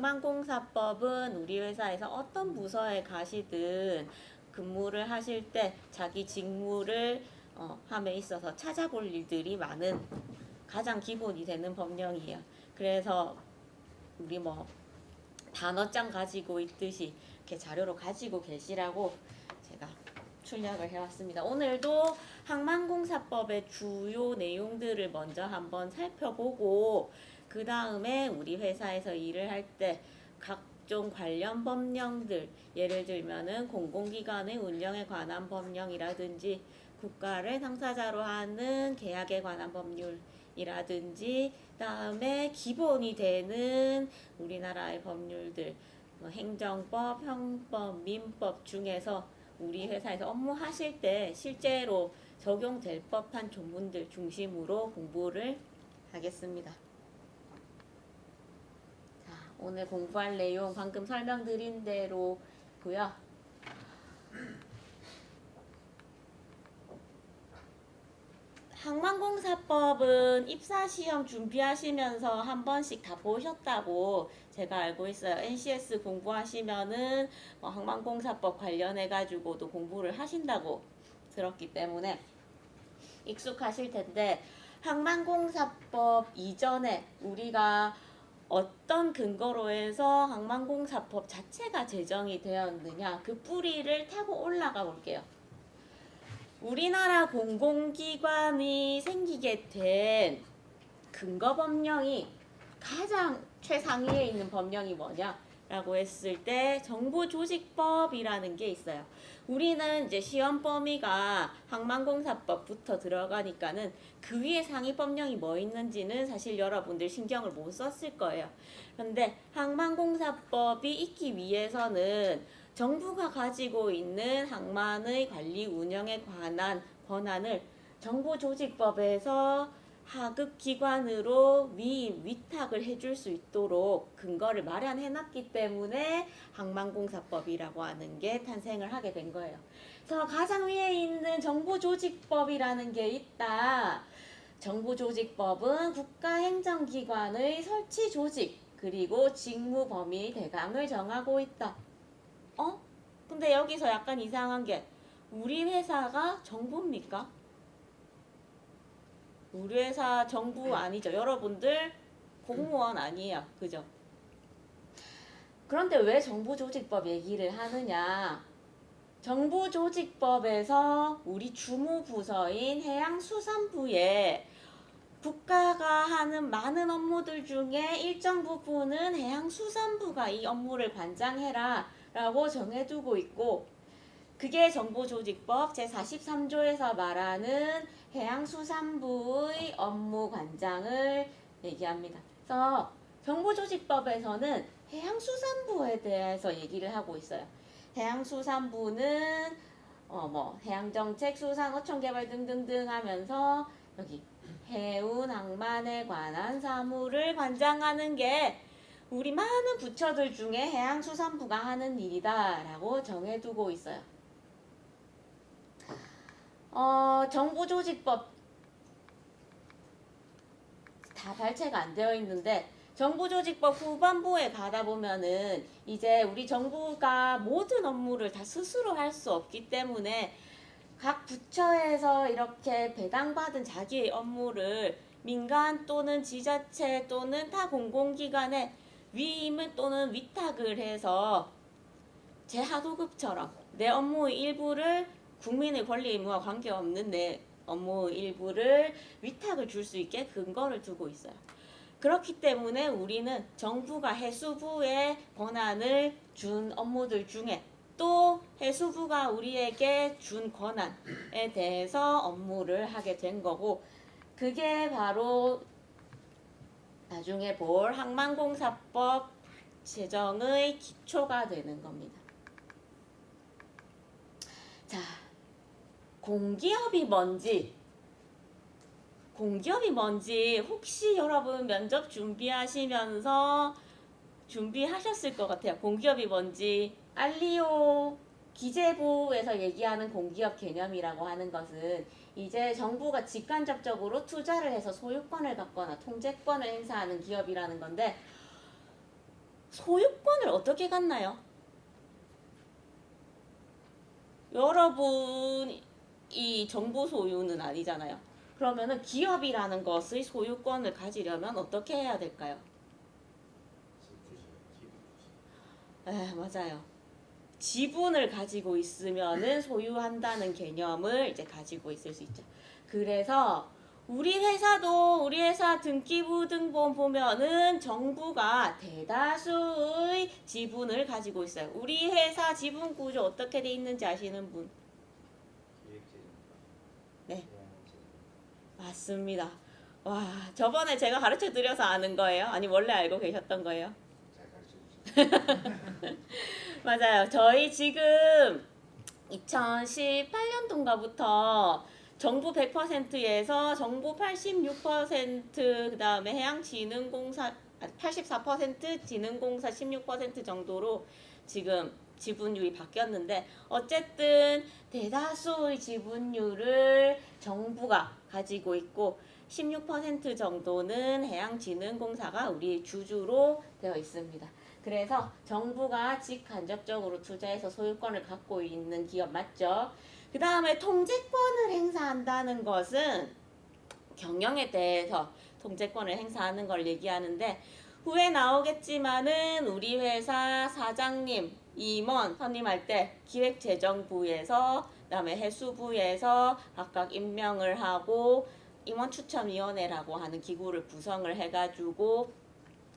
항만공사법은 우리 회사에서 어떤 부서에 가시든 근무를 하실 때 자기 직무를 함에 있어서 찾아볼 일들이 많은 가장 기본이 되는 법령이에요. 그래서 우리 뭐 단어장 가지고 있듯이 이렇게 자료로 가지고 계시라고 제가 출력을 해왔습니다. 오늘도 항만공사법의 주요 내용들을 먼저 한번 살펴보고 그 다음에 우리 회사에서 일을 할 때 각종 관련 법령들, 예를 들면은 공공기관의 운영에 관한 법령이라든지 국가를 당사자로 하는 계약에 관한 법률이라든지 그다음에 기본이 되는 우리나라의 법률들 행정법, 형법, 민법 중에서 우리 회사에서 업무하실 때 실제로 적용될 법한 조문들 중심으로 공부를 하겠습니다. 자, 오늘 공부할 내용 방금 설명드린 대로고요. 항만공사법은 입사시험 준비하시면서 한 번씩 다 보셨다고 제가 알고 있어요. NCS 공부하시면은 항만공사법 관련해가지고도 공부를 하신다고 들었기 때문에 익숙하실 텐데 항만공사법 이전에 우리가 어떤 근거로 해서 항만공사법 자체가 제정이 되었느냐 그 뿌리를 타고 올라가 볼게요. 우리나라 공공기관이 생기게 된 근거 법령이 가장 최상위에 있는 법령이 뭐냐라고 했을 때 정부조직법이라는 게 있어요. 우리는 이제 시험 범위가 항만공사법부터 들어가니까는 그 위에 상위 법령이 뭐 있는지는 사실 여러분들 신경을 못 썼을 거예요. 그런데 항만공사법이 있기 위해서는 정부가 가지고 있는 항만의 관리 운영에 관한 권한을 정부조직법에서 하급기관으로 위임, 위탁을 해줄 수 있도록 근거를 마련해놨기 때문에 항만공사법이라고 하는 게 탄생을 하게 된 거예요. 그래서 가장 위에 있는 정부조직법이라는 게 있다. 정부조직법은 국가행정기관의 설치 조직 그리고 직무 범위 대강을 정하고 있다. 근데 여기서 약간 이상한 게 우리 회사가 정부입니까? 우리 회사 정부 아니죠. 여러분들 공무원 아니에요. 그죠? 그런데 왜 정부조직법 얘기를 하느냐? 정부조직법에서 우리 주무부서인 해양수산부에 국가가 하는 많은 업무들 중에 일정 부분은 해양수산부가 이 업무를 관장해라 라고 정해두고 있고 그게 정부조직법 제43조에서 말하는 해양수산부의 업무 관장을 얘기합니다. 그래서 정부조직법에서는 해양수산부에 대해서 얘기를 하고 있어요. 해양수산부는 해양정책, 수산, 어촌개발 등등등 하면서 여기 해운, 항만에 관한 사무를 관장하는 게 우리 많은 부처들 중에 해양수산부가 하는 일이다 라고 정해두고 있어요. 정부조직법 다 발췌가 안 되어 있는데 정부조직법 후반부에 가다 보면은 이제 우리 정부가 모든 업무를 다 스스로 할 수 없기 때문에 각 부처에서 이렇게 배당받은 자기의 업무를 민간 또는 지자체 또는 타 공공기관에 위임을 또는 위탁을 해서 제하도급처럼 내 업무의 일부를 국민의 권리 의무와 관계없는 내 업무의 일부를 위탁을 줄 수 있게 근거를 두고 있어요. 그렇기 때문에 우리는 정부가 해수부에 권한을 준 업무들 중에 또 해수부가 우리에게 준 권한에 대해서 업무를 하게 된 거고 그게 바로 나중에 볼 항만공사법 제정의 기초가 되는 겁니다. 자, 공기업이 뭔지 혹시 여러분 면접 준비하시면서 준비하셨을 것 같아요. 공기업이 뭔지 알리오 기재부에서 얘기하는 공기업 개념이라고 하는 것은 이제 정부가 직간접적으로 투자를 해서 소유권을 갖거나 통제권을 행사하는 기업이라는 건데 소유권을 어떻게 갖나요? 여러분이 정부 소유는 아니잖아요. 그러면은 기업이라는 것의 소유권을 가지려면 어떻게 해야 될까요? 맞아요. 지분을 가지고 있으면은 소유한다는 개념을 이제 가지고 있을 수 있죠. 그래서 우리 회사 등기부 등본 보면은 정부가 대다수의 지분을 가지고 있어요. 우리 회사 지분 구조 어떻게 돼 있는지 아시는 분? 네. 맞습니다. 와, 저번에 제가 가르쳐 드려서 아는 거예요? 아니, 원래 알고 계셨던 거예요? 맞아요. 저희 지금 2018년도인가부터 정부 100%에서 정부 86%, 그 다음에 해양진흥공사 84%, 진흥공사 16% 정도로 지금 지분율이 바뀌었는데, 어쨌든 대다수의 지분율을 정부가 가지고 있고 16% 정도는 해양진흥공사가 우리 주주로 되어 있습니다. 그래서 정부가 직간접적으로 투자해서 소유권을 갖고 있는 기업 맞죠? 그 다음에 통제권을 행사한다는 것은 경영에 대해서 통제권을 행사하는 걸 얘기하는데, 후에 나오겠지만은 우리 회사 사장님, 임원 선임할 때 기획재정부에서 그다음에 해수부에서 각각 임명을 하고 임원추천위원회라고 하는 기구를 구성을 해가지고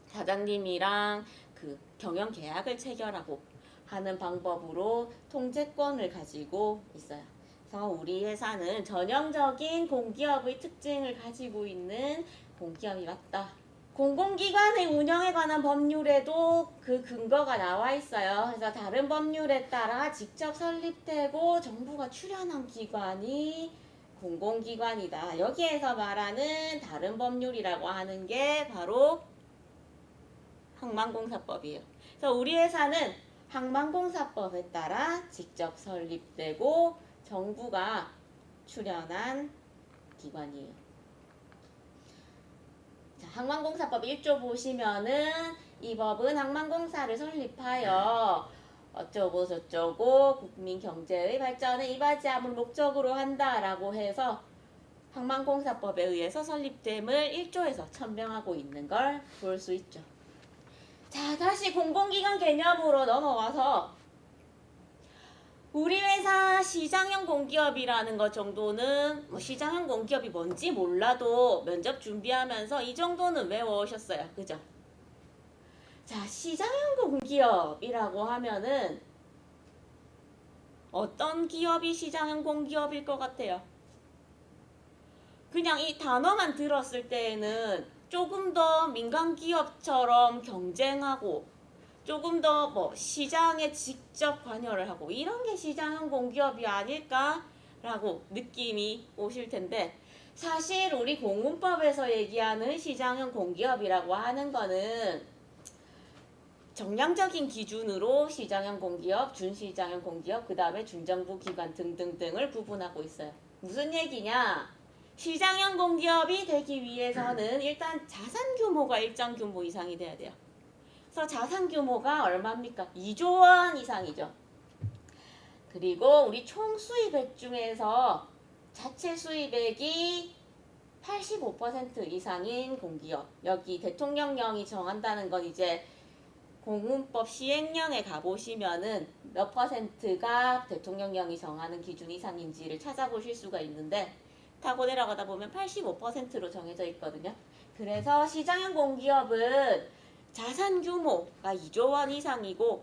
사장님이랑 그 경영 계약을 체결하고 하는 방법으로 통제권을 가지고 있어요. 그래서 우리 회사는 전형적인 공기업의 특징을 가지고 있는 공기업이 맞다. 공공기관의 운영에 관한 법률에도 그 근거가 나와 있어요. 그래서 다른 법률에 따라 직접 설립되고 정부가 출연한 기관이 공공기관이다. 여기에서 말하는 다른 법률이라고 하는 게 바로 항만공사법이에요. 그래서 우리 회사는 항만공사법에 따라 직접 설립되고 정부가 출연한 기관이에요. 자, 항만공사법 1조 보시면은 이 법은 항만공사를 설립하여 어쩌고 저쩌고 국민 경제의 발전에 이바지함을 목적으로 한다라고 해서 항만공사법에 의해서 설립됨을 1조에서 천명하고 있는 걸 볼 수 있죠. 자, 다시 공공기관 개념으로 넘어와서 우리 회사 시장형 공기업이라는 것 정도는 시장형 공기업이 뭔지 몰라도 면접 준비하면서 이 정도는 외워오셨어요. 그죠? 자, 시장형 공기업이라고 하면은 어떤 기업이 시장형 공기업일 것 같아요? 그냥 이 단어만 들었을 때에는 조금 더 민간 기업처럼 경쟁하고 조금 더 시장에 직접 관여를 하고 이런 게 시장형 공기업이 아닐까라고 느낌이 오실 텐데, 사실 우리 공문법에서 얘기하는 시장형 공기업이라고 하는 거는 정량적인 기준으로 시장형 공기업, 준시장형 공기업, 그 다음에 준정부 기관 등등등을 구분하고 있어요. 무슨 얘기냐? 시장형 공기업이 되기 위해서는 일단 자산 규모가 일정 규모 이상이 돼야 돼요. 그래서 자산 규모가 얼마입니까? 2조 원 이상이죠. 그리고 우리 총 수입액 중에서 자체 수입액이 85% 이상인 공기업. 여기 대통령령이 정한다는 건 이제 공문법 시행령에 가보시면은 몇 퍼센트가 대통령령이 정하는 기준 이상인지를 찾아보실 수가 있는데, 타고 내려가다 보면 85%로 정해져 있거든요. 그래서 시장형 공기업은 자산 규모가 2조 원 이상이고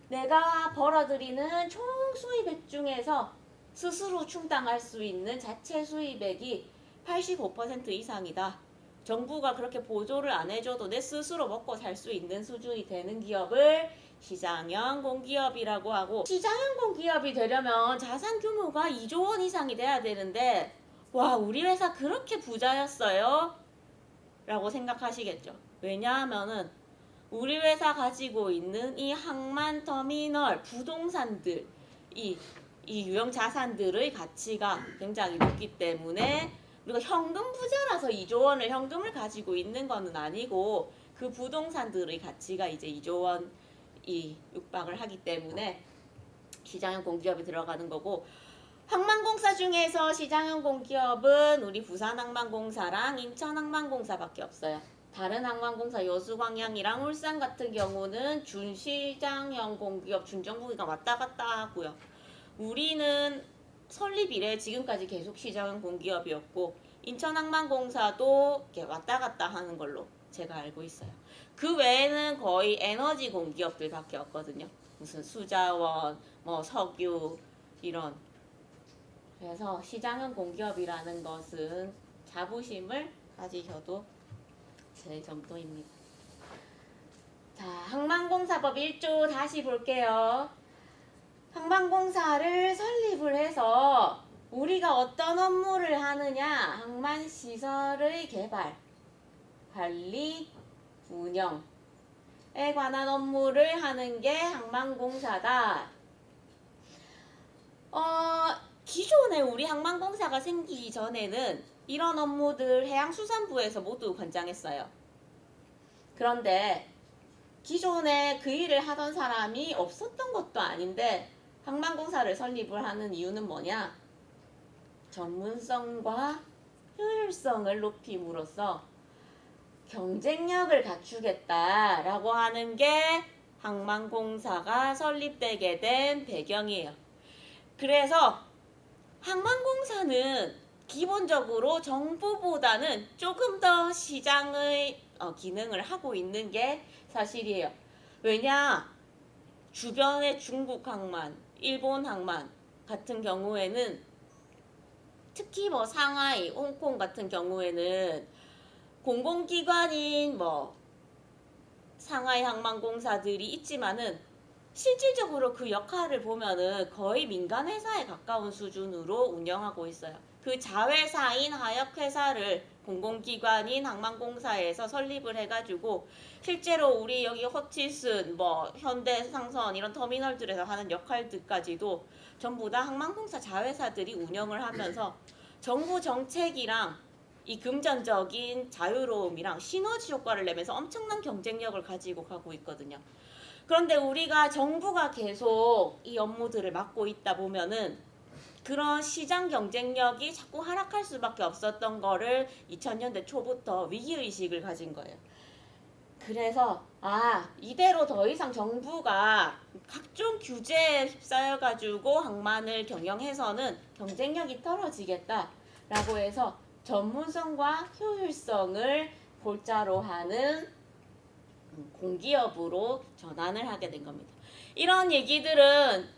내가 벌어들이는 총 수입액 중에서 스스로 충당할 수 있는 자체 수입액이 85% 이상이다. 정부가 그렇게 보조를 안 해줘도 내 스스로 먹고 살 수 있는 수준이 되는 기업을 시장형 공기업이라고 하고, 시장형 공기업이 되려면 자산 규모가 2조 원 이상이 돼야 되는데, 와, 우리 회사 그렇게 부자였어요? 라고 생각하시겠죠. 왜냐하면은 우리 회사 가지고 있는 이 항만터미널 부동산들, 이 유형 자산들의 가치가 굉장히 높기 때문에 우리가 현금 부자라서 2조 원을 현금을 가지고 있는 것은 아니고, 그 부동산들의 가치가 이제 2조 원이 육박을 하기 때문에 시장형 공기업이 들어가는 거고, 항만공사 중에서 시장형 공기업은 우리 부산항만공사랑 인천항만공사밖에 없어요. 다른 항만공사 여수광양이랑 울산 같은 경우는 준시장형 공기업, 준정부기관 왔다 갔다 하고요. 우리는 설립 이래 지금까지 계속 시장형 공기업이었고, 인천항만공사도 이렇게 왔다 갔다 하는 걸로 제가 알고 있어요. 그 외에는 거의 에너지 공기업들밖에 없거든요. 무슨 수자원, 뭐 석유 이런. 그래서 시장형 공기업이라는 것은 자부심을 가지셔도 될 정도입니다. 자, 항만공사법 1조 다시 볼게요. 항만공사를 설립을 해서 우리가 어떤 업무를 하느냐? 항만시설의 개발, 관리, 운영에 관한 업무를 하는 게 항만공사다. 기존에 우리 항만공사가 생기기 전에는 이런 업무들 해양수산부에서 모두 관장했어요. 그런데 기존에 그 일을 하던 사람이 없었던 것도 아닌데 항만공사를 설립을 하는 이유는 뭐냐? 전문성과 효율성을 높임으로써 경쟁력을 갖추겠다라고 하는 게 항만공사가 설립되게 된 배경이에요. 그래서 항만공사는 기본적으로 정부보다는 조금 더 시장의 기능을 하고 있는 게 사실이에요. 왜냐? 주변의 중국 항만, 일본 항만 같은 경우에는 특히 뭐 상하이, 홍콩 같은 경우에는 공공기관인 뭐 상하이 항만공사들이 있지만은 실질적으로 그 역할을 보면은 거의 민간회사에 가까운 수준으로 운영하고 있어요. 그 자회사인 하역회사를 공공기관인 항만공사에서 설립을 해가지고 실제로 우리 여기 호치슨, 뭐 현대상선 이런 터미널들에서 하는 역할들까지도 전부 다 항만공사 자회사들이 운영을 하면서 정부 정책이랑 이 금전적인 자유로움이랑 시너지 효과를 내면서 엄청난 경쟁력을 가지고 가고 있거든요. 그런데 우리가 정부가 계속 이 업무들을 맡고 있다 보면은 그런 시장 경쟁력이 자꾸 하락할 수밖에 없었던 거를 2000년대 초부터 위기의식을 가진 거예요. 그래서 이대로 더 이상 정부가 각종 규제에 휩싸여가지고 항만을 경영해서는 경쟁력이 떨어지겠다라고 해서 전문성과 효율성을 골자로 하는 공기업으로 전환을 하게 된 겁니다. 이런 얘기들은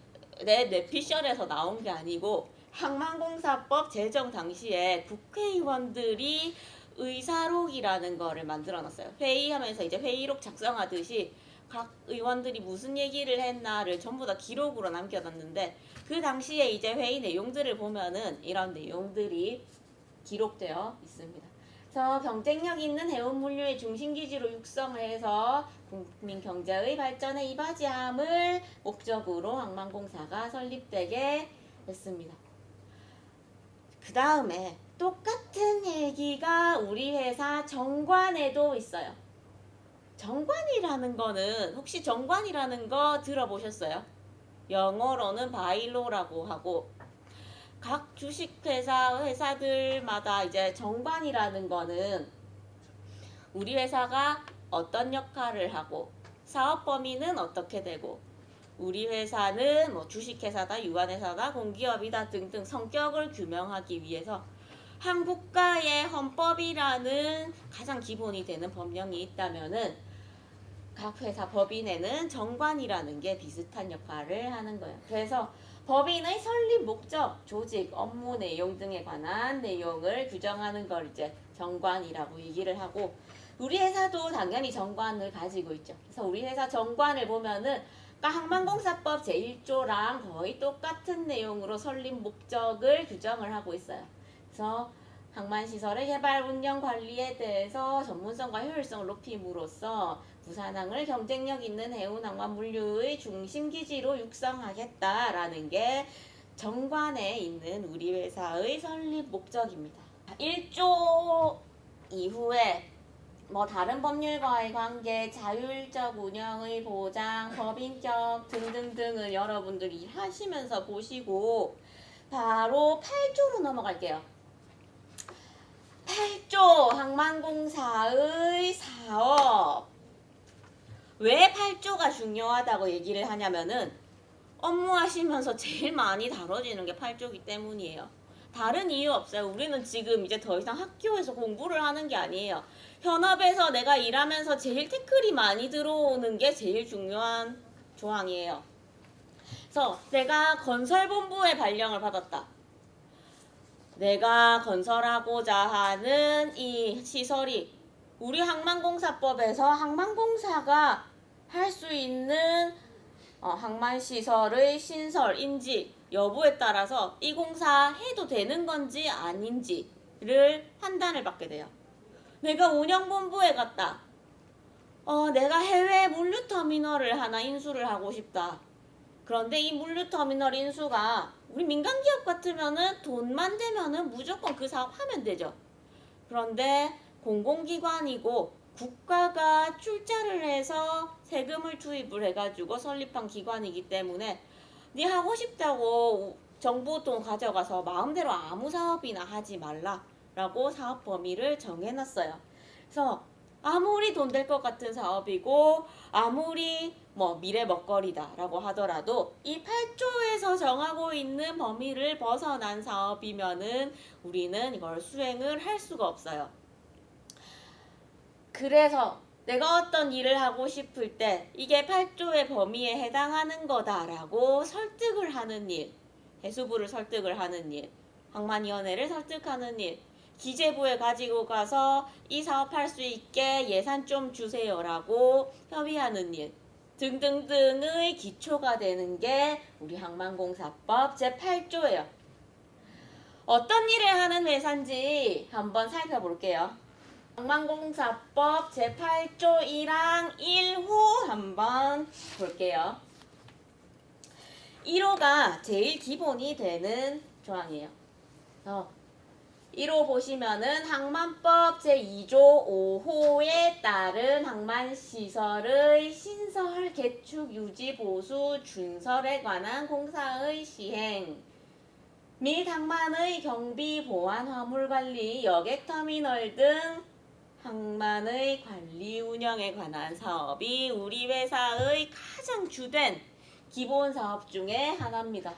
내 뇌피셜에서 나온 게 아니고 항만공사법 제정 당시에 국회의원들이 의사록이라는 거를 만들어놨어요. 회의하면서 이제 회의록 작성하듯이 각 의원들이 무슨 얘기를 했나를 전부 다 기록으로 남겨놨는데 그 당시에 이제 회의 내용들을 보면은 이런 내용들이 기록되어 있습니다. 그래서 경쟁력 있는 해운 물류의 중심 기지로 육성을 해서 국민 경제의 발전에 이바지함을 목적으로 항만공사가 설립되게 됐습니다. 그 다음에 똑같은 얘기가 우리 회사 정관에도 있어요. 정관이라는 거는 혹시 정관이라는 거 들어보셨어요? 영어로는 바일로라고 하고 각 주식회사들마다 이제 정관이라는 거는 우리 회사가 어떤 역할을 하고 사업 범위는 어떻게 되고 우리 회사는 뭐 주식회사다, 유한회사다, 공기업이다 등등 성격을 규명하기 위해서 한 국가의 헌법이라는 가장 기본이 되는 법령이 있다면은 각 회사 법인에는 정관이라는 게 비슷한 역할을 하는 거예요. 그래서 법인의 설립 목적, 조직, 업무 내용 등에 관한 내용을 규정하는 걸 이제 정관이라고 얘기를 하고 우리 회사도 당연히 정관을 가지고 있죠. 그래서 우리 회사 정관을 보면은 항만공사법 제1조랑 거의 똑같은 내용으로 설립 목적을 규정을 하고 있어요. 그래서 항만시설의 개발, 운영, 관리에 대해서 전문성과 효율성을 높임으로써 부산항을 경쟁력 있는 해운 항만 물류의 중심 기지로 육성하겠다라는 게 정관에 있는 우리 회사의 설립 목적입니다. 1조 이후에 뭐 다른 법률과의 관계, 자율적 운영의 보장, 법인격 등등등을 여러분들이 하시면서 보시고 바로 8조로 넘어갈게요. 8조 항만공사의 사업. 왜 8조가 중요하다고 얘기를 하냐면은 업무하시면서 제일 많이 다뤄지는 게 8조이기 때문이에요. 다른 이유 없어요. 우리는 지금 이제 더 이상 학교에서 공부를 하는 게 아니에요. 현업에서 내가 일하면서 제일 태클이 많이 들어오는 게 제일 중요한 조항이에요. 그래서 내가 건설본부에 발령을 받았다. 내가 건설하고자 하는 이 시설이 우리 항만공사법에서 항만공사가 할 수 있는 항만시설의 신설, 인지 여부에 따라서 이 공사 해도 되는 건지 아닌지를 판단을 받게 돼요. 내가 운영본부에 갔다. 내가 해외 물류터미널을 하나 인수를 하고 싶다. 그런데 이 물류터미널 인수가 우리 민간기업 같으면은 돈만 되면은 무조건 그 사업 하면 되죠. 그런데 공공기관이고 국가가 출자를 해서 세금을 투입을 해가지고 설립한 기관이기 때문에 네 하고 싶다고 정부 돈 가져가서 마음대로 아무 사업이나 하지 말라라고 사업 범위를 정해놨어요. 그래서 아무리 돈 될 것 같은 사업이고 아무리 뭐 미래 먹거리다라고 하더라도 이 8조에서 정하고 있는 범위를 벗어난 사업이면은 우리는 이걸 수행을 할 수가 없어요. 그래서 내가 어떤 일을 하고 싶을 때 이게 8조의 범위에 해당하는 거다라고 설득을 하는 일, 해수부를 설득을 하는 일, 항만위원회를 설득하는 일, 기재부에 가지고 가서 이 사업할 수 있게 예산 좀 주세요라고 협의하는 일 등등등의 기초가 되는 게 우리 항만공사법 제8조예요. 어떤 일을 하는 회사인지 한번 살펴볼게요. 항만공사법 제8조 1항 1호 한번 볼게요. 1호가 제일 기본이 되는 조항이에요. 1호 보시면은 항만법 제2조 5호에 따른 항만시설의 신설, 개축, 유지, 보수, 준설에 관한 공사의 시행 및 항만의 경비, 보안, 화물관리, 여객터미널 등 항만의 관리 운영에 관한 사업이 우리 회사의 가장 주된 기본 사업 중에 하나입니다.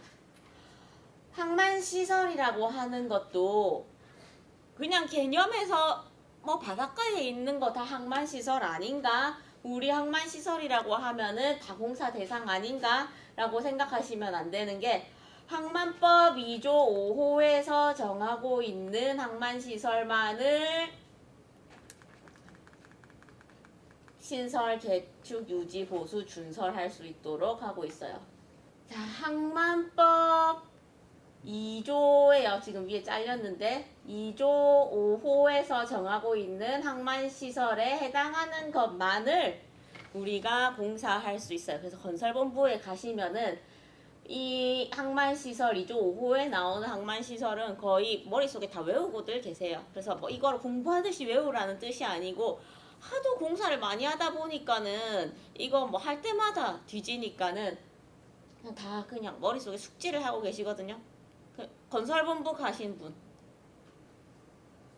항만시설이라고 하는 것도 그냥 개념에서 뭐 바닷가에 있는 거 다 항만시설 아닌가? 우리 항만시설이라고 하면은 다 공사 대상 아닌가? 라고 생각하시면 안 되는 게 항만법 2조 5호에서 정하고 있는 항만시설만을 신설, 개축, 유지, 보수, 준설할 수 있도록 하고 있어요. 자, 항만법 2조에요. 지금 위에 잘렸는데 2조 5호에서 정하고 있는 항만시설에 해당하는 것만을 우리가 공사할 수 있어요. 그래서 건설본부에 가시면은 이 항만시설 2조 5호에 나오는 항만시설은 거의 머릿속에 다 외우고들 계세요. 그래서 뭐 이걸 공부하듯이 외우라는 뜻이 아니고 하도 공사를 많이 하다 보니까는 이거 뭐 할 때마다 뒤지니까는 그냥 다 그냥 머릿속에 숙지를 하고 계시거든요. 건설본부 가신 분,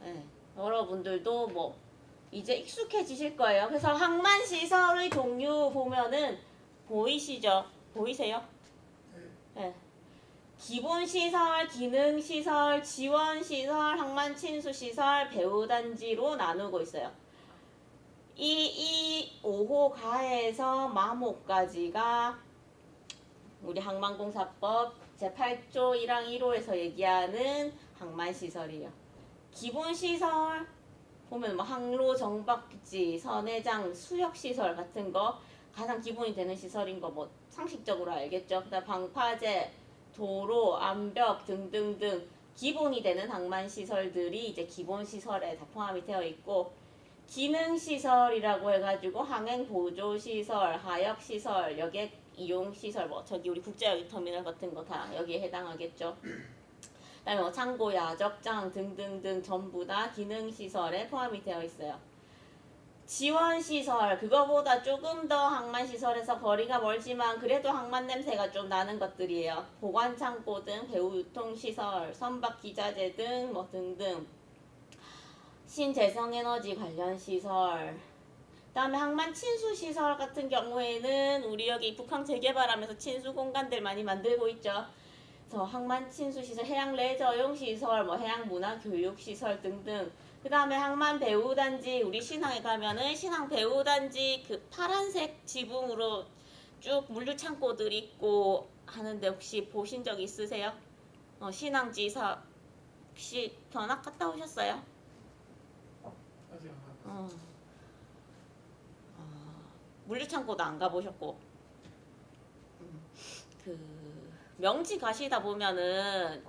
네, 여러분들도 뭐 이제 익숙해지실 거예요. 그래서 항만시설의 종류 보면은 보이시죠? 보이세요? 네. 기본시설, 기능시설, 지원시설, 항만친수시설, 배후단지로 나누고 있어요. 이 5호 가에서 마모까지가 우리 항만공사법 제8조 1항 1호에서 얘기하는 항만시설이에요. 기본시설 보면 뭐 항로, 정박지, 선회장, 수역시설 같은 거 가장 기본이 되는 시설인 거 뭐 상식적으로 알겠죠. 그다음 방파제, 도로, 암벽 등등등 기본이 되는 항만시설들이 이제 기본시설에 다 포함이 되어 있고 기능시설이라고 해가지고 항행보조시설, 하역시설, 여객 이용시설, 뭐 저기 우리 국제여객터미널 같은 거 다 여기에 해당하겠죠. 그다음에 뭐 창고, 야적장 등등등 전부 다 기능시설에 포함이 되어 있어요. 지원시설, 그거보다 조금 더 항만시설에서 거리가 멀지만 그래도 항만 냄새가 좀 나는 것들이에요. 보관창고 등 배후유통시설, 선박기자재 등 뭐 등등. 신재생에너지 관련 시설. 그다음에 항만 친수 시설 같은 경우에는 우리 여기 북항 재개발하면서 친수 공간들 많이 만들고 있죠. 그래서 항만 친수 시설, 해양 레저용 시설, 뭐 해양 문화 교육 시설 등등. 그다음에 항만 배후단지, 우리 신항에 가면은 신항 배후단지 그 파란색 지붕으로 쭉 물류 창고들 있고 하는데 혹시 보신 적 있으세요? 신항지사 혹시 견학 갔다 오셨어요? 아직 안 가봤어요. 어. 물류창고도 안 가보셨고, 그 명지 가시다 보면은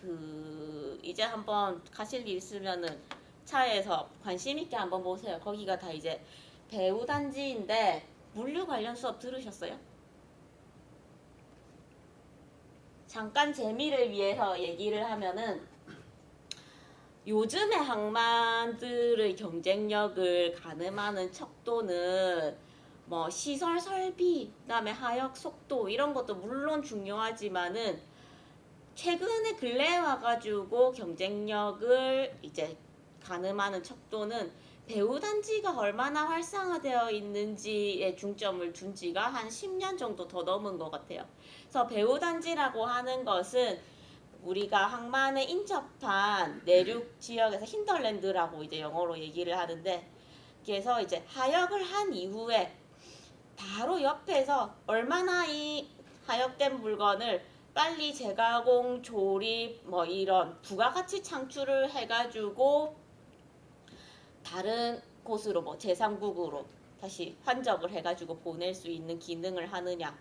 그 이제 한번 가실 일 있으면은 차에서 관심 있게 한번 보세요. 거기가 다 이제 배후단지인데 물류 관련 수업 들으셨어요? 잠깐 재미를 위해서 얘기를 하면은 요즘의 항만들의 경쟁력을 가늠하는 척도는 뭐 시설 설비, 그다음에 하역 속도 이런 것도 물론 중요하지만은 최근에 근래에 와가지고 경쟁력을 이제 가늠하는 척도는 배후단지가 얼마나 활성화되어 있는지에 중점을 둔 지가 한 10년 정도 더 넘은 것 같아요. 그래서 배후단지라고 하는 것은 우리가 항만에 인접한 내륙 지역에서 힌덜랜드라고 이제 영어로 얘기를 하는데, 그래서 이제 하역을 한 이후에 바로 옆에서 얼마나 이 하역된 물건을 빨리 재가공, 조립, 뭐 이런 부가가치 창출을 해가지고 다른 곳으로 뭐 제3국으로 다시 환적을 해가지고 보낼 수 있는 기능을 하느냐,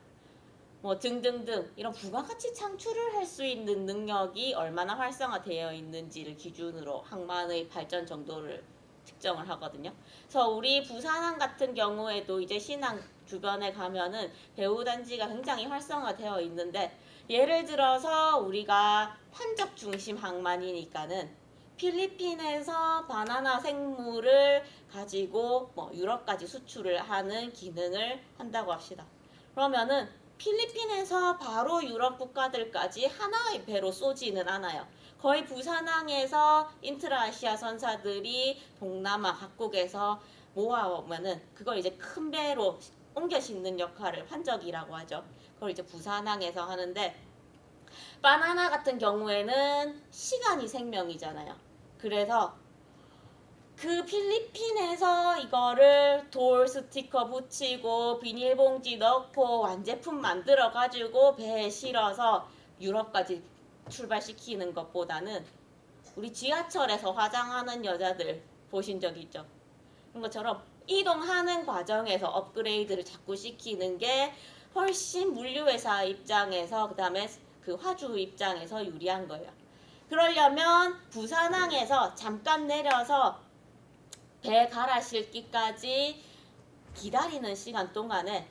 뭐 등등등 이런 부가가치 창출을 할 수 있는 능력이 얼마나 활성화되어 있는지를 기준으로 항만의 발전 정도를 측정을 하거든요. 그래서 우리 부산항 같은 경우에도 이제 신항 주변에 가면은 배후단지가 굉장히 활성화되어 있는데, 예를 들어서 우리가 환적 중심 항만이니까는 필리핀에서 바나나 생물을 가지고 뭐 유럽까지 수출을 하는 기능을 한다고 합시다. 그러면은 필리핀에서 바로 유럽 국가들까지 하나의 배로 쏘지는 않아요. 거의 부산항에서 인트라아시아 선사들이 동남아 각국에서 모아오면은 그걸 이제 큰 배로 옮겨 싣는 역할을 환적이라고 하죠. 그걸 이제 부산항에서 하는데, 바나나 같은 경우에는 시간이 생명이잖아요. 그래서 그 필리핀에서 이거를 돌 스티커 붙이고 비닐봉지 넣고 완제품 만들어 가지고 배에 실어서 유럽까지 출발시키는 것보다는 우리 지하철에서 화장하는 여자들 보신 적 있죠? 그런 것처럼 이동하는 과정에서 업그레이드를 자꾸 시키는 게 훨씬 물류회사 입장에서, 그 다음에 그 화주 입장에서 유리한 거예요. 그러려면 부산항에서 잠깐 내려서 배 갈아 싣기까지 기다리는 시간 동안에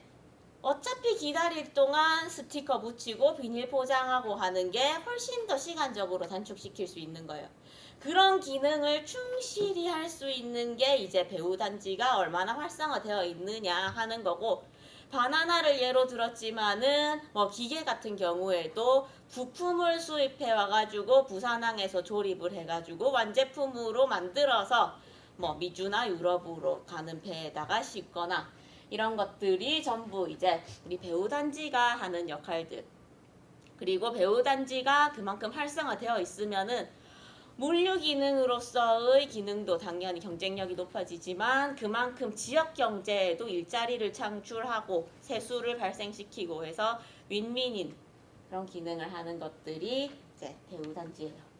어차피 기다릴 동안 스티커 붙이고 비닐 포장하고 하는 게 훨씬 더 시간적으로 단축시킬 수 있는 거예요. 그런 기능을 충실히 할 수 있는 게 이제 배후단지가 얼마나 활성화되어 있느냐 하는 거고, 바나나를 예로 들었지만은 뭐 기계 같은 경우에도 부품을 수입해 와가지고 부산항에서 조립을 해가지고 완제품으로 만들어서 뭐 미주나 유럽으로 가는 배에다가 싣거나 이런 것들이 전부 이제 우리 배후단지가 하는 역할들. 그리고 배후단지가 그만큼 활성화되어 있으면은 물류 기능으로서의 기능도 당연히 경쟁력이 높아지지만 그만큼 지역 경제에도 일자리를 창출하고 세수를 발생시키고 해서 윈윈인 그런 기능을 하는 것들이 이제 배후단지예요.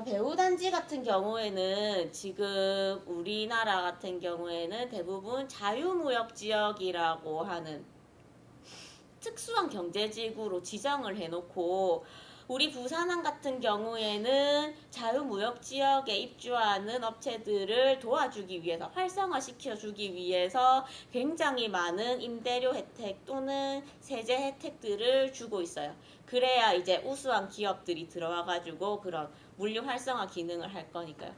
배후단지 같은 경우에는 지금 우리나라 같은 경우에는 대부분 자유무역 지역이라고 하는 특수한 경제지구로 지정을 해놓고, 우리 부산항 같은 경우에는 자유무역 지역에 입주하는 업체들을 도와주기 위해서, 활성화시켜주기 위해서 굉장히 많은 임대료 혜택 또는 세제 혜택들을 주고 있어요. 그래야 이제 우수한 기업들이 들어와가지고 그런 물류 활성화 기능을 할 거니까요.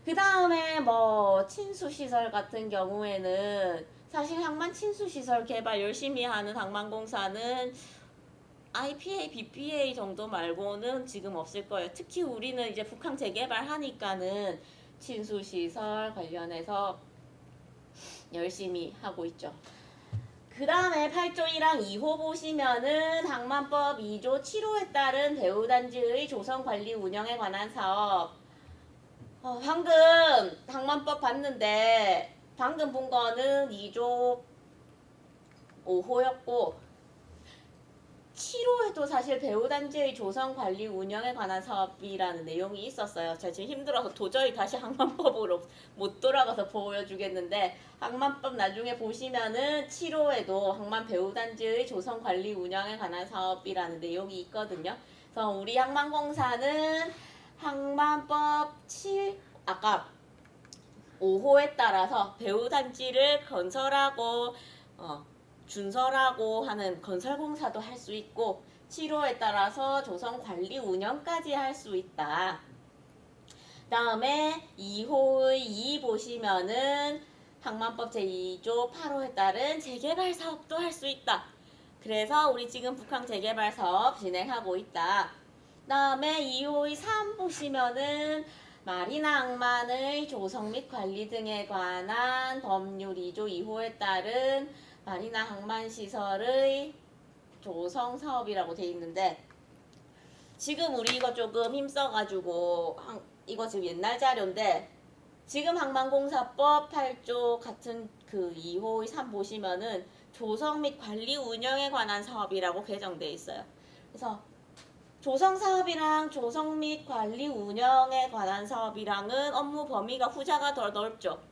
그 다음에 뭐 친수시설 같은 경우에는 사실 항만 친수시설 개발 열심히 하는 항만공사는 IPA, BPA 정도 말고는 지금 없을 거예요. 특히 우리는 이제 북항 재개발 하니까는 친수시설 관련해서 열심히 하고 있죠. 그 다음에 8조 1항 2호 보시면은 항만법 2조 7호에 따른 배후단지의 조성관리 운영에 관한 사업. 방금 항만법 봤는데 방금 본 거는 2조 5호였고 7호에도 사실 배후단지의 조성관리 운영에 관한 사업이라는 내용이 있었어요. 제가 지금 힘들어서 도저히 다시 항만법으로 못 돌아가서 보여주겠는데 항만법 나중에 보시면은 7호에도 항만 배후단지의 조성관리 운영에 관한 사업이라는 내용이 있거든요. 그래서 우리 항만공사는 항만법 7 아까 5호에 따라서 배후단지를 건설하고 준설하고 하는 건설공사도 할 수 있고 7호에 따라서 조성관리 운영까지 할 수 있다. 다음에 2호의 2 보시면은 항만법 제2조 8호에 따른 재개발 사업도 할 수 있다. 그래서 우리 지금 북항 재개발 사업 진행하고 있다. 다음에 2호의 3 보시면은 마리나 항만의 조성 및 관리 등에 관한 법률 2조 2호에 따른 마리나 항만시설의 조성 사업이라고 돼 있는데 지금 우리 이거 조금 힘써가지고 이거 지금 옛날 자료인데 지금 항만공사법 8조 같은 그 2호의 3 보시면은 조성 및 관리 운영에 관한 사업이라고 개정돼 있어요. 그래서 조성 사업이랑 조성 및 관리 운영에 관한 사업이랑은 업무 범위가 후자가 더 넓죠.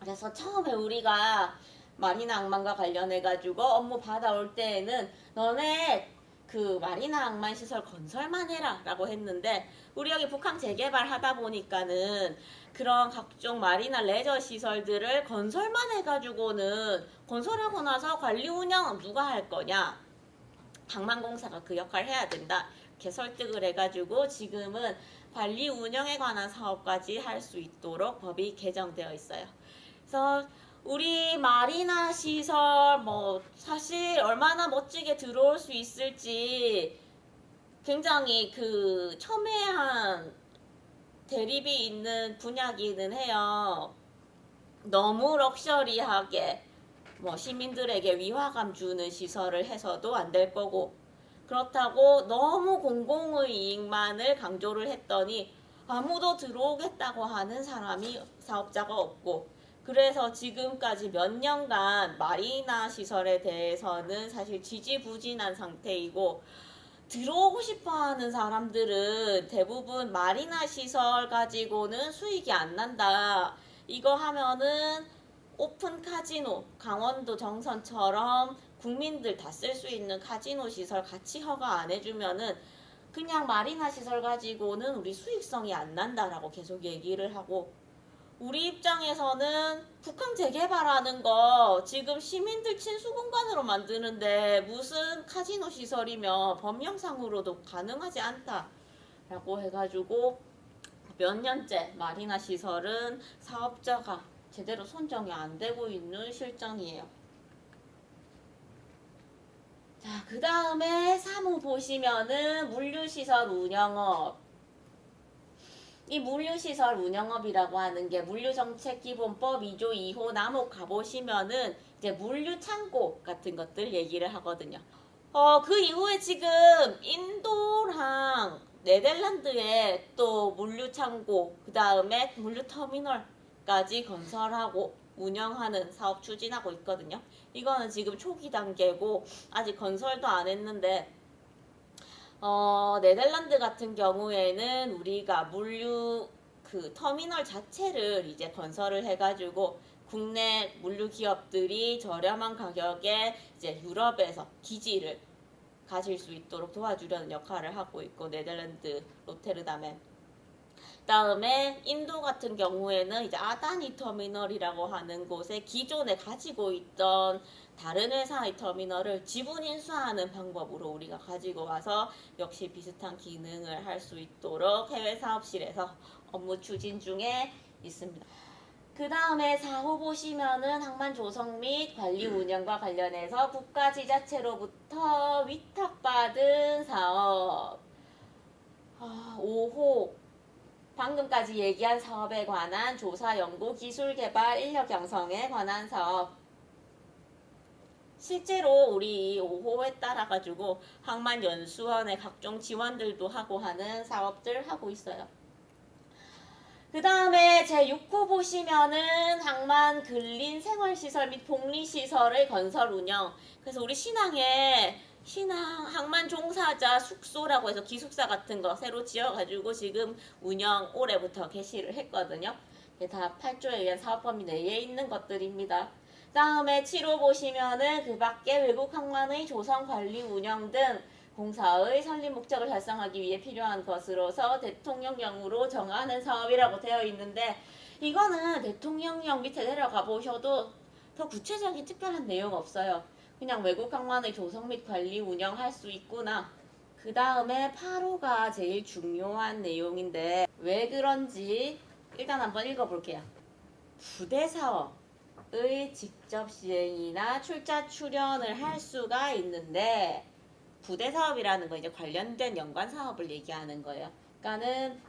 그래서 처음에 우리가 마리나 항만과 관련해가지고 업무 받아올 때에는 너네 그 마리나 항만 시설 건설만 해라 라고 했는데 우리 여기 북항 재개발 하다 보니까는 그런 각종 마리나 레저 시설들을 건설만 해가지고는 건설하고 나서 관리 운영은 누가 할 거냐? 항만공사가 그 역할을 해야 된다. 이렇게 설득을 해가지고 지금은 관리 운영에 관한 사업까지 할 수 있도록 법이 개정되어 있어요. 그래서 우리 마리나 시설 뭐 사실 얼마나 멋지게 들어올 수 있을지 굉장히 그 첨예한 대립이 있는 분야기는 해요. 너무 럭셔리하게 뭐 시민들에게 위화감 주는 시설을 해서도 안 될 거고 그렇다고 너무 공공의 이익만을 강조를 했더니 아무도 들어오겠다고 하는 사람이 사업자가 없고 그래서 지금까지 몇 년간 마리나 시설에 대해서는 사실 지지부진한 상태이고 들어오고 싶어 하는 사람들은 대부분 마리나 시설 가지고는 수익이 안 난다. 이거 하면은 오픈 카지노, 강원도 정선처럼 국민들 다 쓸 수 있는 카지노 시설 같이 허가 안 해주면은 그냥 마리나 시설 가지고는 우리 수익성이 안 난다라고 계속 얘기를 하고 우리 입장에서는 북한 재개발하는 거 지금 시민들 친수 공간으로 만드는데 무슨 카지노 시설이면 법령상으로도 가능하지 않다라고 해가지고 몇 년째 마리나 시설은 사업자가 제대로 선정이 안 되고 있는 실정이에요. 자, 그 다음에 3호 보시면은 물류시설 운영업. 이 물류시설 운영업이라고 하는 게 물류정책기본법 2조 2호 남목 가보시면은 이제 물류창고 같은 것들 얘기를 하거든요. 그 이후에 지금 인도랑 네덜란드에 또 물류창고, 그 다음에 물류터미널까지 건설하고 운영하는 사업 추진하고 있거든요. 이거는 지금 초기 단계고 아직 건설도 안 했는데 네덜란드 같은 경우에는 우리가 물류 그 터미널 자체를 이제 건설을 해가지고 국내 물류 기업들이 저렴한 가격에 이제 유럽에서 기지를 가질 수 있도록 도와주려는 역할을 하고 있고 네덜란드 로테르담에 다음에 인도 같은 경우에는 이제 아다니 터미널이라고 하는 곳에 기존에 가지고 있던 다른 회사의 터미널을 지분 인수하는 방법으로 우리가 가지고 와서 역시 비슷한 기능을 할 수 있도록 해외 사업실에서 업무 추진 중에 있습니다. 그 다음에 4호 보시면은 항만 조성 및 관리 운영과 관련해서 국가 지자체로부터 위탁받은 사업. 5호 방금까지 얘기한 사업에 관한 조사, 연구, 기술 개발, 인력 양성에 관한 사업. 실제로 우리 5호에 따라 가지고 항만연수원의 각종 지원들도 하고 하는 사업들 하고 있어요. 그 다음에 제 6호 보시면은 항만 근린 생활시설 및 복리시설의 건설 운영. 그래서 우리 신항에 항만 종사자 숙소라고 해서 기숙사 같은 거 새로 지어가지고 지금 운영 올해부터 개시를 했거든요. 이게 다 8조에 의한 사업범위 내에 있는 것들입니다. 다음에 7호 보시면은 그 밖에 외국 항만의 조성, 관리, 운영 등 공사의 설립 목적을 달성하기 위해 필요한 것으로서 대통령령으로 정하는 사업이라고 되어 있는데, 이거는 대통령령 밑에 내려가 보셔도 더 구체적인 특별한 내용 없어요. 그냥 외국 항만의 조성 및 관리 운영할 수 있구나. 그 다음에 8호가 제일 중요한 내용인데 왜 그런지 일단 한번 읽어볼게요. 부대 사업의 직접 시행이나 출자 출연을 할 수가 있는데, 부대 사업이라는 거 이제 관련된 연관 사업을 얘기하는 거예요. 그러니까는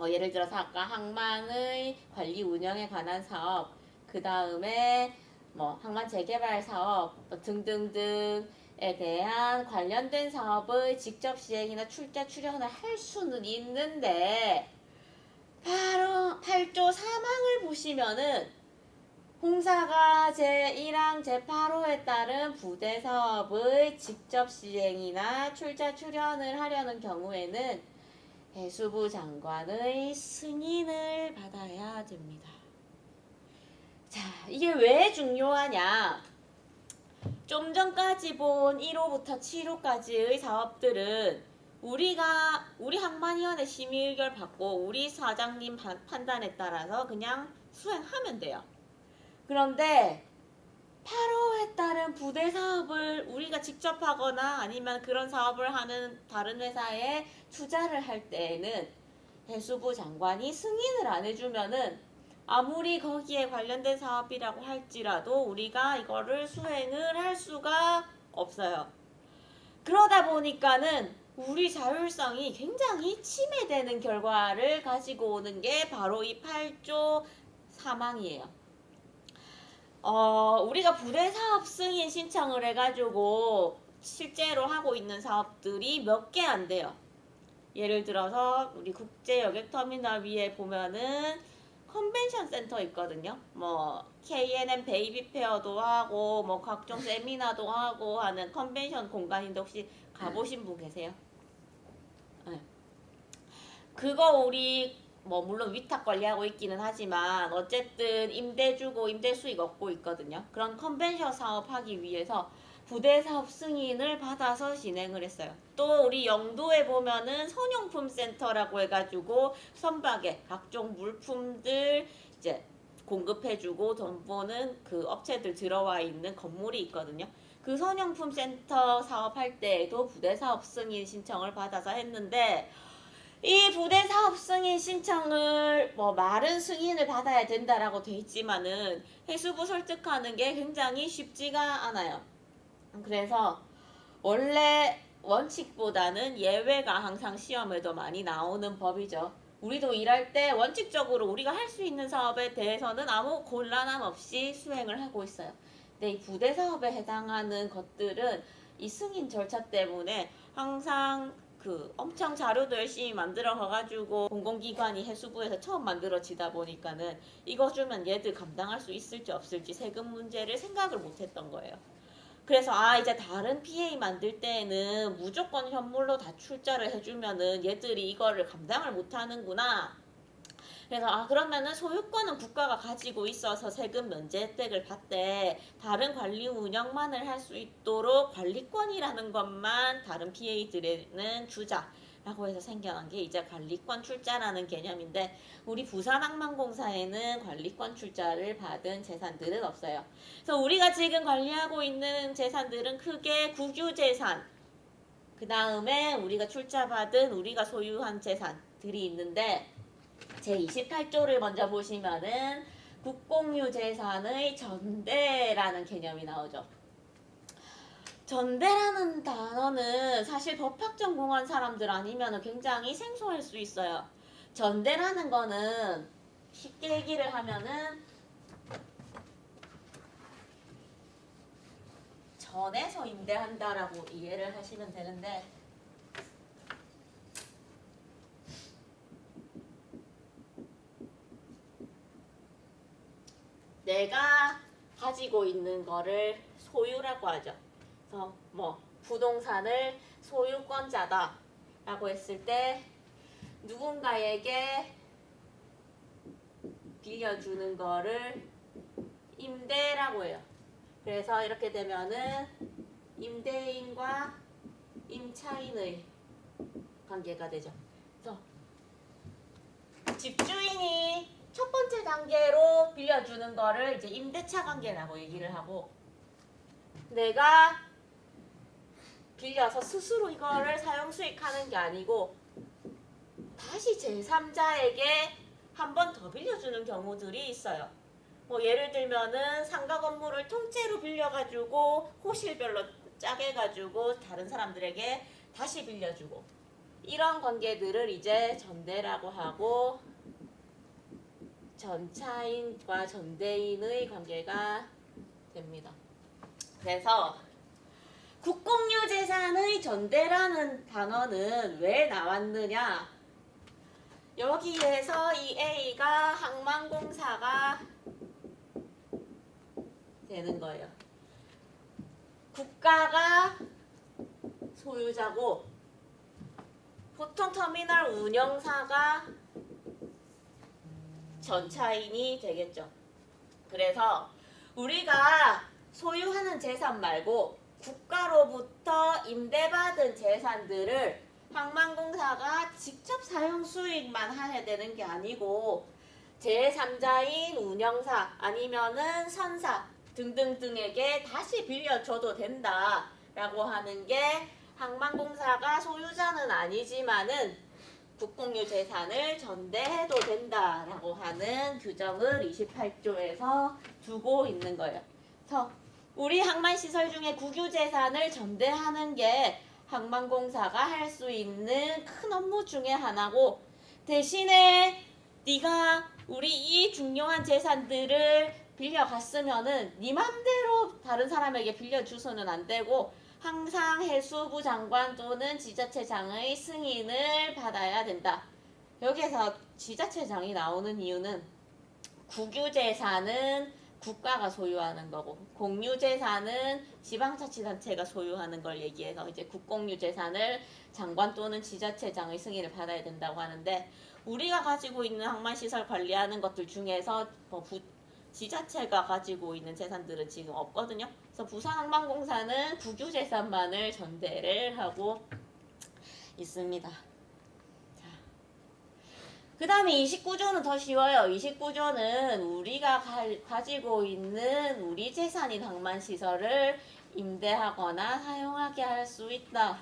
예를 들어서 아까 항만의 관리 운영에 관한 사업, 그 다음에 항만 재개발 사업 등등등에 대한 관련된 사업의 직접 시행이나 출자 출연을 할 수는 있는데, 바로 8조 3항을 보시면은 공사가 제1항 제8호에 따른 부대 사업의 직접 시행이나 출자 출연을 하려는 경우에는 해수부 장관의 승인을 받아야 됩니다. 자, 이게 왜 중요하냐? 좀 전까지 본 1호부터 7호까지의 사업들은 우리 항만위원회 심의 의결 받고 우리 사장님 판단에 따라서 그냥 수행하면 돼요. 그런데 8호에 따른 부대 사업을 우리가 직접 하거나 아니면 그런 사업을 하는 다른 회사에 투자를 할 때에는 해수부 장관이 승인을 안 해주면은 아무리 거기에 관련된 사업이라고 할지라도 우리가 이거를 수행을 할 수가 없어요. 그러다 보니까는 우리 자율성이 굉장히 침해되는 결과를 가지고 오는 게 바로 이 8조 3항이에요. 우리가 부대 사업 승인 신청을 해가지고 실제로 하고 있는 사업들이 몇 개 안 돼요. 예를 들어서 우리 국제여객터미널 위에 보면은 컨벤션 센터 있거든요. K&M 베이비 페어도 하고 각종 세미나도 하고 하는 컨벤션 공간인데 혹시 가보신 분 계세요? 네. 그거 우리 물론 위탁 관리하고 있기는 하지만 어쨌든 임대 주고 임대 수익 얻고 있거든요. 그런 컨벤션 사업 하기 위해서 부대 사업 승인을 받아서 진행을 했어요. 또 우리 영도에 보면은 선용품 센터라고 해가지고 선박에 각종 물품들 이제 공급해주고 돈 버는 그 업체들 들어와 있는 건물이 있거든요. 그 선용품 센터 사업할 때에도 부대 사업 승인 신청을 받아서 했는데, 이 부대 사업 승인 신청을 말은 승인을 받아야 된다라고 돼 있지만은 해수부 설득하는 게 굉장히 쉽지가 않아요. 그래서 원래 원칙보다는 예외가 항상 시험에도 많이 나오는 법이죠. 우리도 일할 때 원칙적으로 우리가 할 수 있는 사업에 대해서는 아무 곤란함 없이 수행을 하고 있어요. 근데 이 부대 사업에 해당하는 것들은 이 승인 절차 때문에 항상 엄청 자료도 열심히 만들어 가가지고 공공기관이 해수부에서 처음 만들어지다 보니까는 이거 주면 얘들 감당할 수 있을지 없을지 세금 문제를 생각을 못했던 거예요. 그래서 이제 다른 PA 만들 때에는 무조건 현물로 다 출자를 해주면은 얘들이 이거를 감당을 못하는구나. 그래서 그러면은 소유권은 국가가 가지고 있어서 세금 면제 혜택을 받되 다른 관리 운영만을 할 수 있도록 관리권이라는 것만 다른 PA들에는 주자라고 해서 생겨난 게 이제 관리권 출자라는 개념인데, 우리 부산항만공사에는 관리권 출자를 받은 재산들은 없어요. 그래서 우리가 지금 관리하고 있는 재산들은 크게 국유재산, 그 다음에 우리가 출자받은 우리가 소유한 재산들이 있는데, 제28조를 먼저 보시면은 국공유 재산의 전대라는 개념이 나오죠. 전대라는 단어는 사실 법학 전공한 사람들 아니면 굉장히 생소할 수 있어요. 전대라는 거는 쉽게 얘기를 하면은 전에서 임대한다라고 이해를 하시면 되는데, 내가 가지고 있는 거를 소유라고 하죠. 그래서 뭐 부동산을 소유권자다 라고 했을 때 누군가에게 빌려주는 거를 임대라고 해요. 그래서 이렇게 되면은 임대인과 임차인의 관계가 되죠. 그래서 집주인이 첫 번째 단계로 빌려주는 거를 이제 임대차 관계라고 얘기를 하고, 내가 빌려서 스스로 이거를 사용 수익하는 게 아니고 다시 제3자에게 한 번 더 빌려주는 경우들이 있어요. 뭐 예를 들면은 상가 건물을 통째로 빌려가지고 호실별로 짜게가지고 다른 사람들에게 다시 빌려주고, 이런 관계들을 이제 전대라고 하고, 전차인과 전대인의 관계가 됩니다. 그래서 국공유 재산의 전대라는 단어는 왜 나왔느냐? 여기에서 이 A가 항만공사가 되는 거예요. 국가가 소유자고 보통 터미널 운영사가 전차인이 되겠죠. 그래서 우리가 소유하는 재산 말고 국가로부터 임대받은 재산들을 항만공사가 직접 사용 수익만 해야 되는 게 아니고 제3자인 운영사 아니면은 선사 등등등에게 다시 빌려줘도 된다라고 하는 게, 항만공사가 소유자는 아니지만은 국공유 재산을 전대해도 된다라고 하는 규정을 28조에서 두고 있는 거예요. 그래서 우리 항만시설 중에 국유 재산을 전대하는 게 항만공사가 할 수 있는 큰 업무 중에 하나고, 대신에 네가 우리 이 중요한 재산들을 빌려갔으면은 네 맘대로 다른 사람에게 빌려주서는 안 되고 항상 해수부 장관 또는 지자체장의 승인을 받아야 된다. 여기에서 지자체장이 나오는 이유는 국유재산은 국가가 소유하는 거고 공유재산은 지방자치단체가 소유하는 걸 얘기해서 이제 국공유재산을 장관 또는 지자체장의 승인을 받아야 된다고 하는데, 우리가 가지고 있는 항만시설 관리하는 것들 중에서 지자체가 가지고 있는 재산들은 지금 없거든요. 그래서 부산항만공사는 국유재산만을 전대를 하고 있습니다. 그 다음에 29조는 더 쉬워요. 29조는 우리가 가지고 있는 우리 재산인 항만시설을 임대하거나 사용하게 할 수 있다.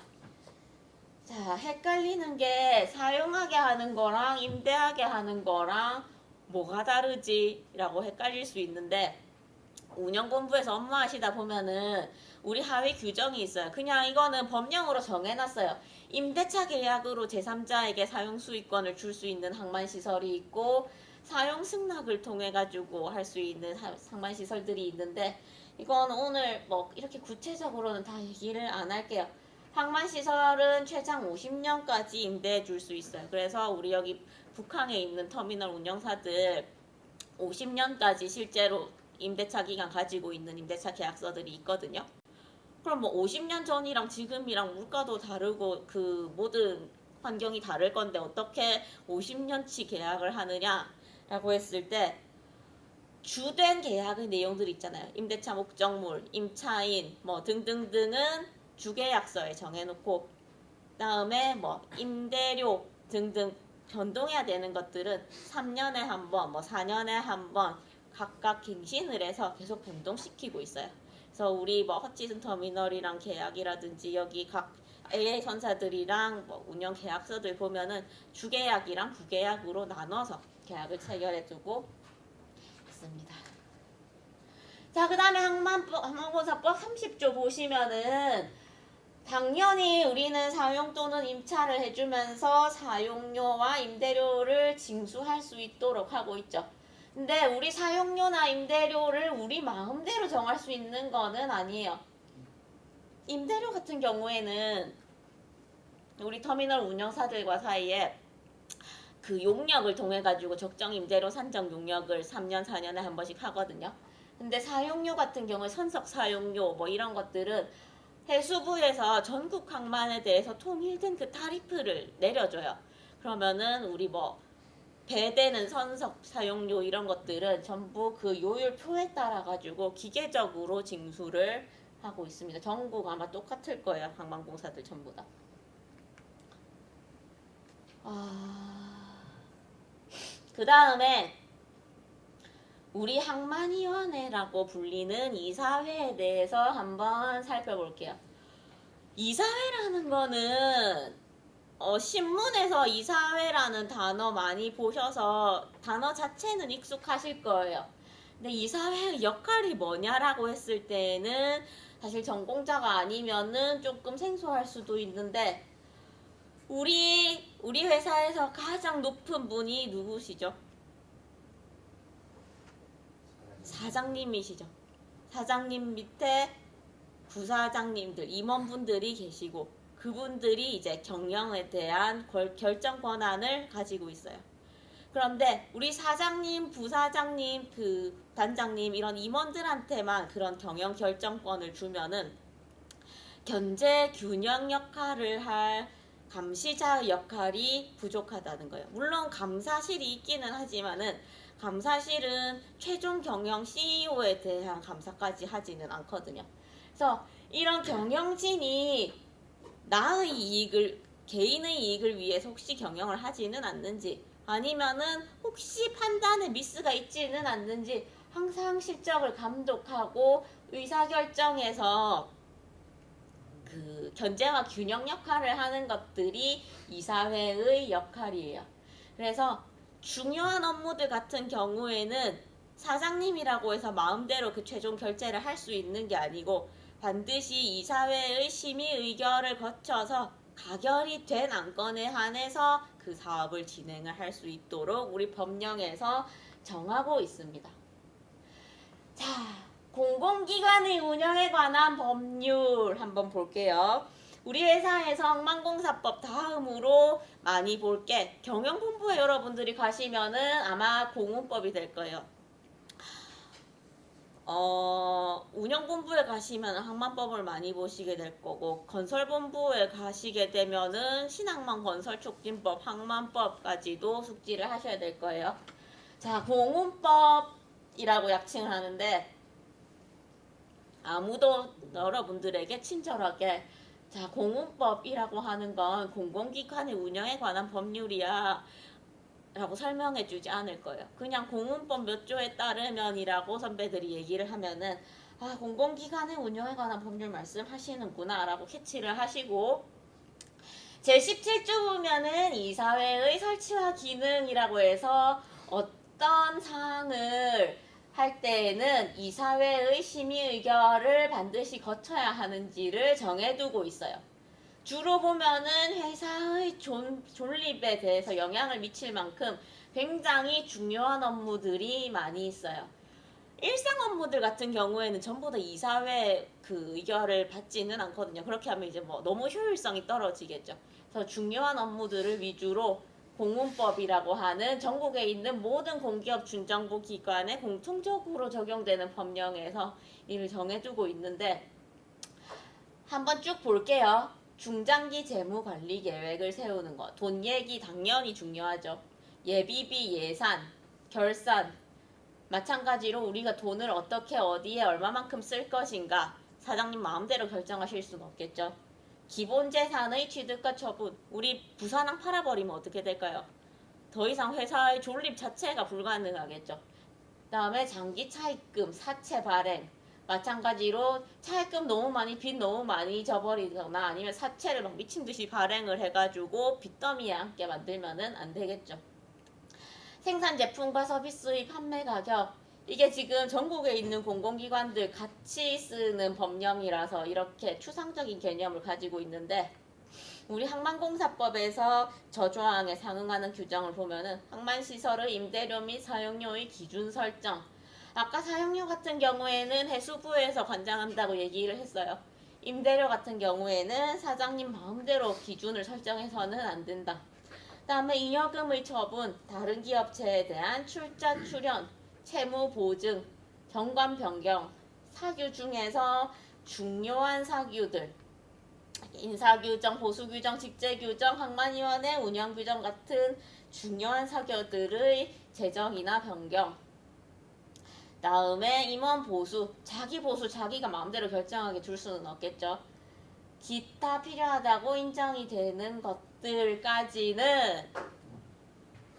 자, 헷갈리는 게 사용하게 하는 거랑 임대하게 하는 거랑 뭐가 다르지? 라고 헷갈릴 수 있는데, 운영 공부에서 업무하시다 보면은 우리 하위 규정이 있어요. 그냥 이거는 법령으로 정해놨어요. 임대차 계약으로 제3자에게 사용 수익권을 줄 수 있는 항만시설이 있고 사용 승낙을 통해 가지고 할 수 있는 항만시설들이 있는데, 이건 오늘 뭐 이렇게 구체적으로는 다 얘기를 안 할게요. 항만시설은 최장 50년까지 임대해 줄 수 있어요. 그래서 우리 여기 북한에 있는 터미널 운영사들 50년까지 실제로 임대차 기간 가지고 있는 임대차 계약서들이 있거든요. 그럼 뭐 50년 전이랑 지금이랑 물가도 다르고 그 모든 환경이 다를 건데 어떻게 50년치 계약을 하느냐라고 했을 때, 주된 계약의 내용들이 있잖아요. 임대차 목적물, 임차인 뭐 등등등은 주계약서에 정해놓고, 다음에 뭐 임대료 등등 변동해야 되는 것들은 3년에 한 번, 뭐 4년에 한 번 각각 갱신을 해서 계속 변동시키고 있어요. 그래서 우리 뭐 허치슨 터미널이랑 계약이라든지 여기 각 AA 선사들이랑 뭐 운영 계약서들 보면은 주계약이랑 부계약으로 나눠서 계약을 체결해주고 있습니다. 자, 그 다음에 항만고사법 30조 보시면은 당연히 우리는 사용 또는 임차를 해주면서 사용료와 임대료를 징수할 수 있도록 하고 있죠. 근데 우리 사용료나 임대료를 우리 마음대로 정할 수 있는 거는 아니에요. 임대료 같은 경우에는 우리 터미널 운영사들과 사이에 그 용역을 통해 가지고 적정 임대료 산정 용역을 3년 4년에 한 번씩 하거든요. 근데 사용료 같은 경우에 선석 사용료 뭐 이런 것들은 해수부에서 전국 항만에 대해서 통일된 그 타리프를 내려줘요. 그러면은 우리 뭐 배대는 선석 사용료 이런 것들은 전부 그 요율표에 따라 가지고 기계적으로 징수를 하고 있습니다. 전국 아마 똑같을 거예요. 항만공사들 전부 다. 그 다음에 우리 항만위원회라고 불리는 이사회에 대해서 한번 살펴볼게요. 이사회라는 거는 신문에서 이사회라는 단어 많이 보셔서 단어 자체는 익숙하실 거예요. 근데 이사회의 역할이 뭐냐라고 했을 때는 사실 전공자가 아니면은 조금 생소할 수도 있는데 우리 회사에서 가장 높은 분이 누구시죠? 사장님이시죠. 사장님 밑에 부사장님들, 임원분들이 계시고 그분들이 이제 경영에 대한 결정 권한을 가지고 있어요. 그런데 우리 사장님, 부사장님, 그 단장님 이런 임원들한테만 그런 경영 결정권을 주면은 견제 균형 역할을 할 감시자 역할이 부족하다는 거예요. 물론 감사실이 있기는 하지만은 감사실은 최종 경영 CEO에 대한 감사까지 하지는 않거든요. 그래서 이런 경영진이 나의 이익을, 개인의 이익을 위해서 혹시 경영을 하지는 않는지 아니면은 혹시 판단에 미스가 있지는 않는지 항상 실적을 감독하고 의사결정에서 그 견제와 균형 역할을 하는 것들이 이사회의 역할이에요. 그래서 중요한 업무들 같은 경우에는 사장님이라고 해서 마음대로 그 최종 결제를 할 수 있는 게 아니고 반드시 이사회의 심의 의결을 거쳐서 가결이 된 안건에 한해서 그 사업을 진행을 할 수 있도록 우리 법령에서 정하고 있습니다. 자, 공공기관의 운영에 관한 법률 한번 볼게요. 우리 회사에서 항만공사법 다음으로 많이 볼 게 경영본부에 여러분들이 가시면은 아마 공운법이 될 거예요. 운영본부에 가시면 항만법을 많이 보시게 될 거고 건설본부에 가시게 되면은 신항만 건설촉진법, 항만법까지도 숙지를 하셔야 될 거예요. 자, 공운법이라고 약칭을 하는데 아무도 여러분들에게 친절하게 자, 공운법이라고 하는 건 공공기관의 운영에 관한 법률이야 라고 설명해 주지 않을 거예요. 그냥 공운법 몇 조에 따르면이라고 선배들이 얘기를 하면은 아, 공공기관의 운영에 관한 법률 말씀하시는구나 라고 캐치를 하시고 제17조 보면은 이사회의 설치와 기능이라고 해서 어떤 사항을 할 때에는 이사회의 심의 의결을 반드시 거쳐야 하는지를 정해두고 있어요. 주로 보면은 회사의 존립에 대해서 영향을 미칠 만큼 굉장히 중요한 업무들이 많이 있어요. 일상 업무들 같은 경우에는 전부 다 이사회 그 의결을 받지는 않거든요. 그렇게 하면 이제 뭐 너무 효율성이 떨어지겠죠. 그래서 중요한 업무들을 위주로 공운법이라고 하는 전국에 있는 모든 공기업 준정부 기관에 공통적으로 적용되는 법령에서 이를 정해두고 있는데 한번 쭉 볼게요. 중장기 재무관리 계획을 세우는 것. 돈 얘기 당연히 중요하죠. 예비비, 예산, 결산. 마찬가지로 우리가 돈을 어떻게 어디에 얼마만큼 쓸 것인가. 사장님 마음대로 결정하실 수는 없겠죠. 기본 재산의 취득과 처분. 우리 부산항 팔아버리면 어떻게 될까요? 더 이상 회사의 존립 자체가 불가능하겠죠. 그 다음에 장기 차입금, 사채 발행. 마찬가지로 차입금 너무 많이 빚 너무 많이 져버리거나 아니면 사채를 막 미친 듯이 발행을 해가지고 빚더미에 앉게 만들면은 안 되겠죠. 생산 제품과 서비스의 판매 가격, 이게 지금 전국에 있는 공공기관들 같이 쓰는 법령이라서 이렇게 추상적인 개념을 가지고 있는데, 우리 항만공사법에서 저조항에 상응하는 규정을 보면은 항만시설의 임대료 및 사용료의 기준 설정, 아까 사용료 같은 경우에는 해수부에서 관장한다고 얘기를 했어요. 임대료 같은 경우에는 사장님 마음대로 기준을 설정해서는 안 된다. 다음에 잉여금의 처분, 다른 기업체에 대한 출자 출연, 채무 보증, 경관 변경, 사규 중에서 중요한 사규들, 인사규정, 보수규정, 직제규정, 항만위원회 운영규정 같은 중요한 사규들의 제정이나 변경. 다음에 임원 보수, 자기 보수 자기가 마음대로 결정하게 둘 수는 없겠죠. 기타 필요하다고 인정이 되는 것들까지는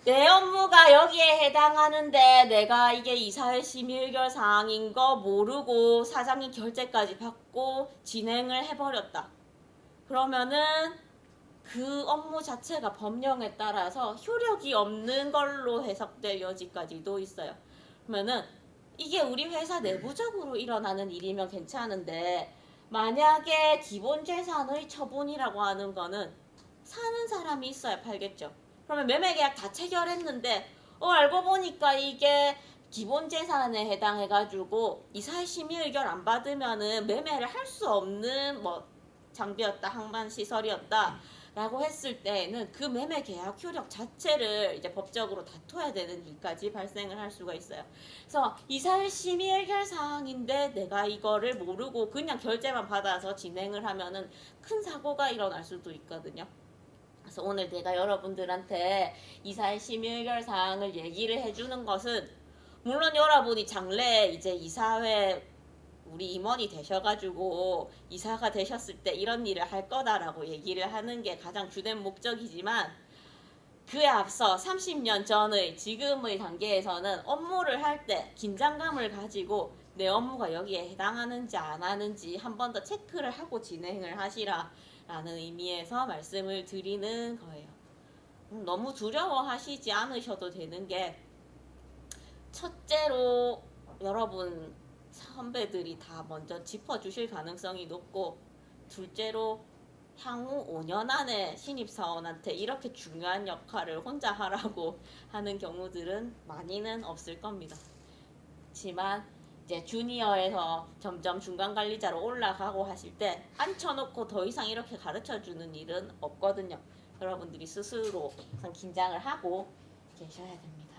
내 업무가 여기에 해당하는데 내가 이게 이사회 심의의결 사항인 거 모르고 사장님 결재까지 받고 진행을 해버렸다. 그러면은 그 업무 자체가 법령에 따라서 효력이 없는 걸로 해석될 여지까지도 있어요. 그러면은 이게 우리 회사 내부적으로 일어나는 일이면 괜찮은데, 만약에 기본재산의 처분이라고 하는 거는 사는 사람이 있어야 팔겠죠. 그러면 매매계약 다 체결했는데 알고 보니까 이게 기본재산에 해당해가지고 이사회 심의 의결 안 받으면은 매매를 할 수 없는 뭐 장비였다, 항만시설이었다 라고 했을 때에는 그 매매 계약 효력 자체를 이제 법적으로 다퉈야 되는 일까지 발생을 할 수가 있어요. 그래서 이사회 심의 의결 사항인데 내가 이거를 모르고 그냥 결제만 받아서 진행을 하면은 큰 사고가 일어날 수도 있거든요. 그래서 오늘 내가 여러분들한테 이사회 심의 의결 사항을 얘기를 해주는 것은, 물론 여러분이 장래 이제 이사회 우리 임원이 되셔가지고 이사가 되셨을 때 이런 일을 할 거다라고 얘기를 하는 게 가장 주된 목적이지만, 그에 앞서 30년 전의 지금의 단계에서는 업무를 할 때 긴장감을 가지고 내 업무가 여기에 해당하는지 안 하는지 한 번 더 체크를 하고 진행을 하시라 라는 의미에서 말씀을 드리는 거예요. 너무 두려워하시지 않으셔도 되는 게, 첫째로 여러분 선배들이 다 먼저 짚어주실 가능성이 높고, 둘째로 향후 5년 안에 신입사원한테 이렇게 중요한 역할을 혼자 하라고 하는 경우들은 많이는 없을 겁니다. 하지만 이제 주니어에서 점점 중간관리자로 올라가고 하실 때 앉혀놓고 더 이상 이렇게 가르쳐주는 일은 없거든요. 여러분들이 스스로 항상 긴장을 하고 계셔야 됩니다.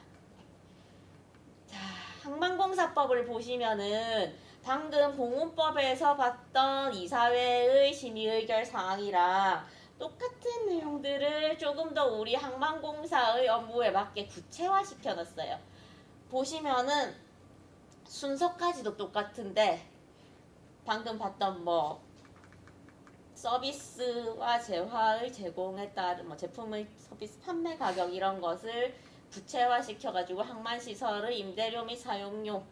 자, 항만공사법을 보시면은 방금 공문법에서 봤던 이사회의 심의의결 사항이랑 똑같은 내용들을 조금 더 우리 항만공사의 업무에 맞게 구체화시켜 놨어요. 보시면은 순서까지도 똑같은데, 방금 봤던 뭐 서비스와 재화의 제공에 따른 뭐 제품의 서비스 판매 가격 이런 것을 구체화시켜가지고 항만시설의 임대료 및 사용료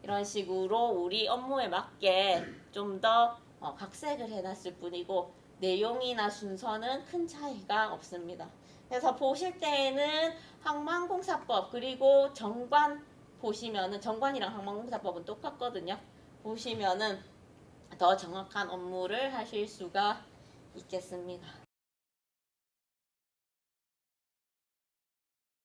이런 식으로 우리 업무에 맞게 좀 더 각색을 해놨을 뿐이고, 내용이나 순서는 큰 차이가 없습니다. 그래서 보실 때에는 항만공사법 그리고 정관 보시면은, 정관이랑 항만공사법은 똑같거든요. 보시면은 더 정확한 업무를 하실 수가 있겠습니다.